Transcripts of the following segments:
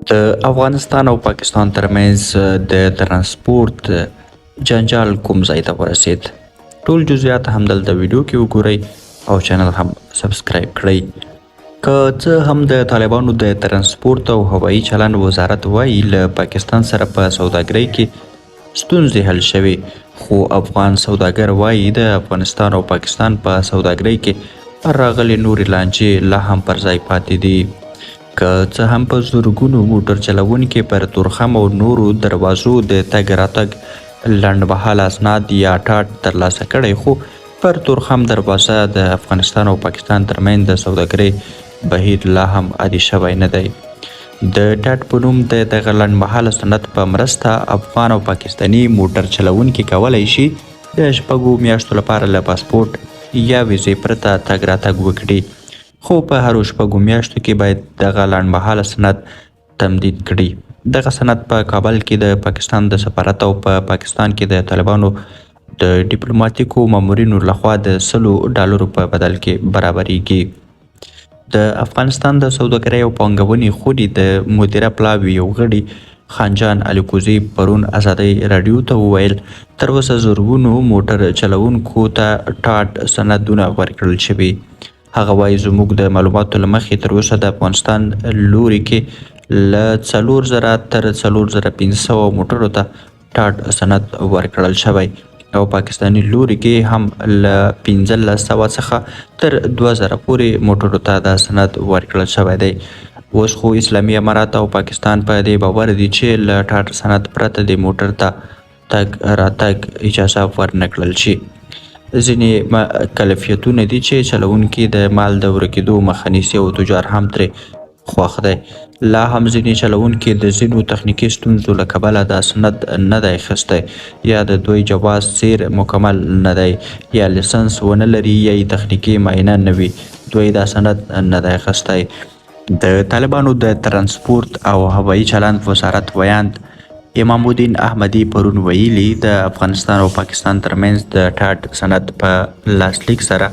د افغانستان او پاکستان ترمنځ د ترانسپورت جنجال کوم ځای ته ورسید؟ ټول جزئیات هم دلته ویډیو کې وګورئ او چینل هم سبسکرایب کړئ. که څه هم د طالبانو د ترانسپورت او هوایي چلند وزارت وایي له پاکستان سره په سوداګرۍ کې ستونزې حل شوې، خو افغان سوداګر وایي د افغانستان او پاکستان په سوداګرۍ کې راغلي نورې لانجې لا هم پر ځای پاتې دي. که څه هم په زرګونو موټر چلوونکي پر تورخم او نورو دروازو د تګ راتګ لنډمهاله اسناد یا ټاټ ترلاسه کړی، خو پر تورخم دروازه د افغانستان او پاکستان ترمنځ د سوداګرۍ بهیر لا هم عادي شوی نه دی. د ټاټ په نوم د دغه لنډمهاله سند په مرسته افغان او پاکستاني موټر چلوونکي کولی شي د 6 میاشتو لپاره له پاسپورټ یا ویزې پرته تګ راتګ وکړي، خو په هرو 6 میاشتو کې باید دغه لنډمهاله سند تمدید کړي. دغه سند په کابل کې د پاکستان د سفارت او په پاکستان کې د طالبانو د ډیپلوماتیکو مامورینو لخوا د $100 په بدل کې برابریږي. د افغانستان د سوداګرۍ او پانګونې خونې د مدیره پلاوي یو غړي خانجان الیکوزي پرون ازادۍ راډیو ته وویل تر اوسه زرګونو موټر چلوونکو ته ټاټ سندونه ورکړل شوي. هغه وایي زموږ د معلوماتو له مخې تر اوسه د افغانستان لوري کې له 4000 تر 4500 موټرو ته ټاټ سند ورکړل شوی او پاکستاني لوري کې هم له 1500 څخه تر 2000 پورې موټرو ته دا سند ورکړل شوی دی. اوس خو اسلامي امارات او پاکستان په دې باور دي چې له ټاټ سند پرته د موټر ته تګ راتګ اجازه ورنکړل شي. ځینې کلفیتونه دي چې چلوونکي د مال د ورکېدو مخه نیسي او تجار هم ترې خوښ دی. لا هم ځینې چلوونکي د ځینو تخنیکي ستونزو له کبله دا سند نه دی اخیستی، یا د دوی جواز سیر مکمل نه دی، یا لیسنس ونه لري، یا تخنیکي معاینه نه وي، دوی دا سند نه دی اخیستی. د طالبانو د ترانسپورت او هوایي چلند وزارت ویاند امام الدین احمدي پرون ویلي د افغانستان او پاکستان ترمنځ د ټاټ سند په لاسلیک سره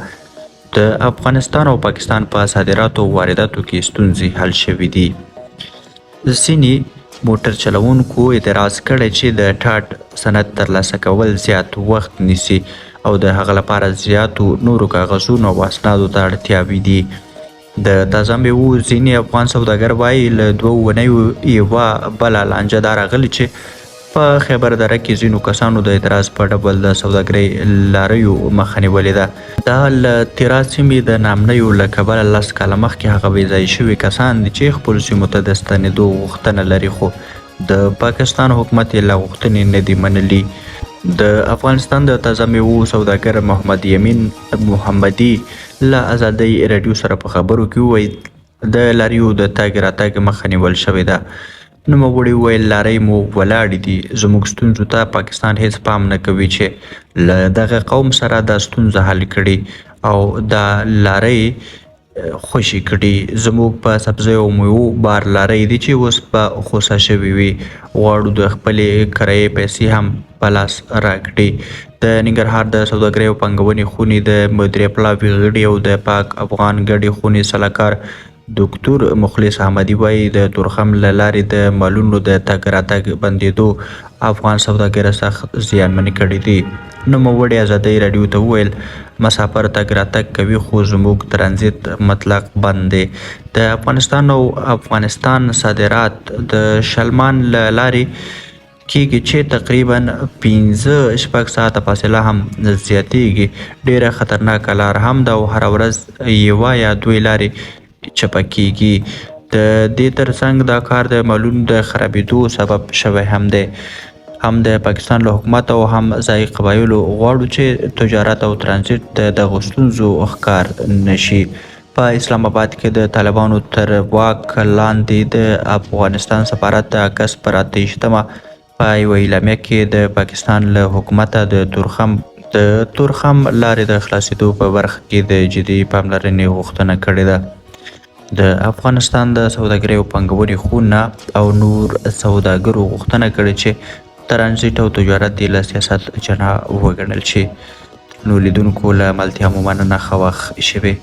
د افغانستان او پاکستان په صادراتو او وارداتو کې ستونزې حل شوې دي. ځینې موټر چلوونکو اعتراض کړی چې د ټاټ سند ترلاسه کول زیات وخت نیسي او د هغه لپاره زیاتو نورو کاغذونو او اسنادو ته اړتیاوې دي. د تازه میوو ځینې افغان سوداګر وایي له 2 اونیو یوه بله لانجه دا راغلې چې په خیبر دره کې ځینو کسانو د اعتراض په ډول د سوداګرۍ لاریو مخه نیولې ده. دا له تیرا سیمې د نامنیو له کبله 10 کاله مخکې هغه بېځایه شوي کسان دي چې خپلو سیمو ته د ستنېدو غوښتنه لري، خو د پاکستان حکومت یې لا غوښتنې نه دي منلي. د افغانستان د تازه میوو سوداګر محمد یمین محمدي له ازادۍ راډیو سره په خبرو کې وویل د لاریو د تګ راتګ مخه نیول شوې ده. نوموړي وویل لارۍ مو ولاړې دي، زموږ ستونزو ته پاکستان هیڅ پام نه کوي چې له دغه قوم سره دا ستونزه حل کړي او دا لارۍ خوشي کړي. زموږ په سبزیو او میوو بار لارۍ دي چې اوس په خوسه شوي وي، غواړو د خپلې کرایې پیسې هم په لاس راکړي. د ننګرهار د سوداګرۍ او پانګونې خونې د مدیرې پلاوي غړي او د پاک افغان ګډې خونې سلاکار دکتور مخلص احمدي وایي د تورخم له لارې د مالونو د تګ راتګ بندېدو افغان سوداګر سخت زیانمن کړي دي. نوموړي ازادۍ راډیو ته وویل مسافر تګ راتګ کوي خو زموږ ترانزیت مطلق بند دی. د افغانستان او افغانستان صادرات د شلمان له لارې کېږي چې تقریبا 5-6 ساعته فاصله هم زیاتیږي. ډیره خطرناکه لار هم ده او هره ورځ یوه یا 2 لارې چپه کېږي. د دې ترڅنګ دا کار د مالونو د خرابېدو سبب شوی هم دی. هم د پاکستان له حکومت او هم ځایي قبایلو غواړو چې تجارت او ترانزیت د دغو ستونزو ښکار نشي. په اسلام آباد کې د طالبانو تر واک لاندې د افغانستان سفارت د اګست پر 28 په یوه اعلامیه کې د پاکستان له حکومته د تورخم لارې د خلاصېدو په برخه کې د جدي پاملرنې غوښتنه کړې ده. د افغانستان د سوداګرۍ او پانګونې خونه او نور سوداګرو غوښتنه کړې چې ترانزیت او تجارت یې له سیاست جناح وګڼل شي. نو لیدونکو له ملتیا مو مننه، ښه وخت شوی.